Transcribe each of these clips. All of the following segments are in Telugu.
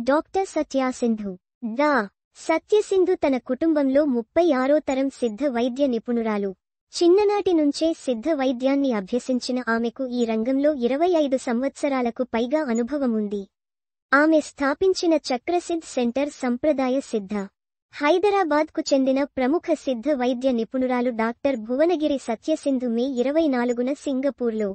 డాక్టర్ సత్యసింధు. డా. సత్యసింధు తన కుటుంబంలో 36వ తరం సిద్ధ వైద్య నిపుణురాలు. చిన్ననాటి నుంచే సిద్ధ వైద్యాన్ని అభ్యసించిన ఆమెకు ఈ రంగంలో 25 సంవత్సరాలకు పైగా అనుభవముంది. ఆమె స్థాపించిన చక్రసిద్ధ్ సెంటర్ సంప్రదాయ సిద్ధ, హైదరాబాద్కు చెందిన ప్రముఖ సిద్ధ వైద్య నిపుణురాలు డాక్టర్ భువనగిరి సత్యసింధు మే 24న సింగపూర్లో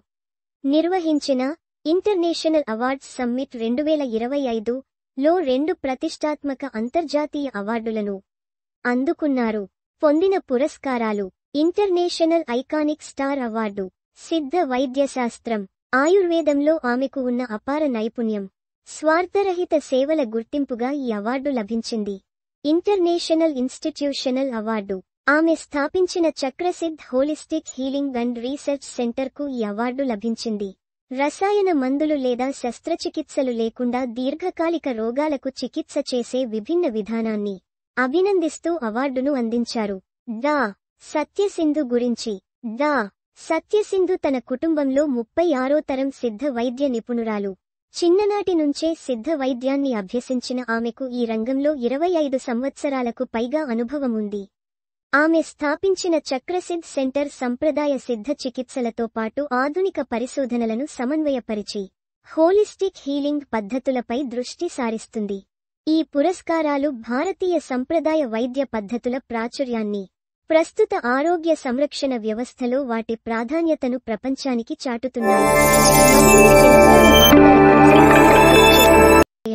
నిర్వహించిన ఇంటర్నేషనల్ అవార్డ్స్ సమ్మిట్ 2025లో 2 ప్రతిష్టాత్మక అంతర్జాతీయ అవార్డులను అందుకున్నారు. పొందిన పురస్కారాలు: ఇంటర్నేషనల్ ఐకానిక్ స్టార్ అవార్డు, సిద్ధ వైద్యశాస్త్రం, ఆయుర్వేదంలో ఆమెకు ఉన్న అపార నైపుణ్యం, స్వార్థరహిత సేవల గుర్తింపుగా ఈ అవార్డు లభించింది. ఇంటర్నేషనల్ ఇన్స్టిట్యూషనల్ అవార్డు: ఆమె స్థాపించిన చక్రసిద్ధ్ హోలిస్టిక్ హీలింగ్ అండ్ రీసెర్చ్ సెంటర్కు ఈ అవార్డు లభించింది. రసాయన మందులు లేదా శస్త్రచికిత్సలు లేకుండా దీర్ఘకాలిక రోగాలకు చికిత్స చేసే విభిన్న విధానాన్ని అభినందిస్తూ అవార్డును అందించారు. డా. సత్యసింధు గురించి. డా. సత్యసింధు తన కుటుంబంలో 36వ తరం సిద్ధ వైద్య నిపుణురాలు. చిన్ననాటి నుంచే సిద్ధ వైద్యాన్ని అభ్యసించిన ఆమెకు ఈ రంగంలో 25 సంవత్సరాలకు పైగా అనుభవముంది. ఆమె స్థాపించిన చక్రసిద్ధ్ సెంటర్ సంప్రదాయ సిద్ధ చికిత్సలతో పాటు ఆధునిక పరిశోధనలను సమన్వయపరిచి హోలిస్టిక్ హీలింగ్ పద్ధతులపై దృష్టి సారిస్తుంది. ఈ పురస్కారాలు భారతీయ సంప్రదాయ వైద్య పద్ధతుల ప్రాచుర్యాన్ని, ప్రస్తుత ఆరోగ్య సంరక్షణ వ్యవస్థలో వాటి ప్రాధాన్యతను ప్రపంచానికి చాటుతున్నాయి.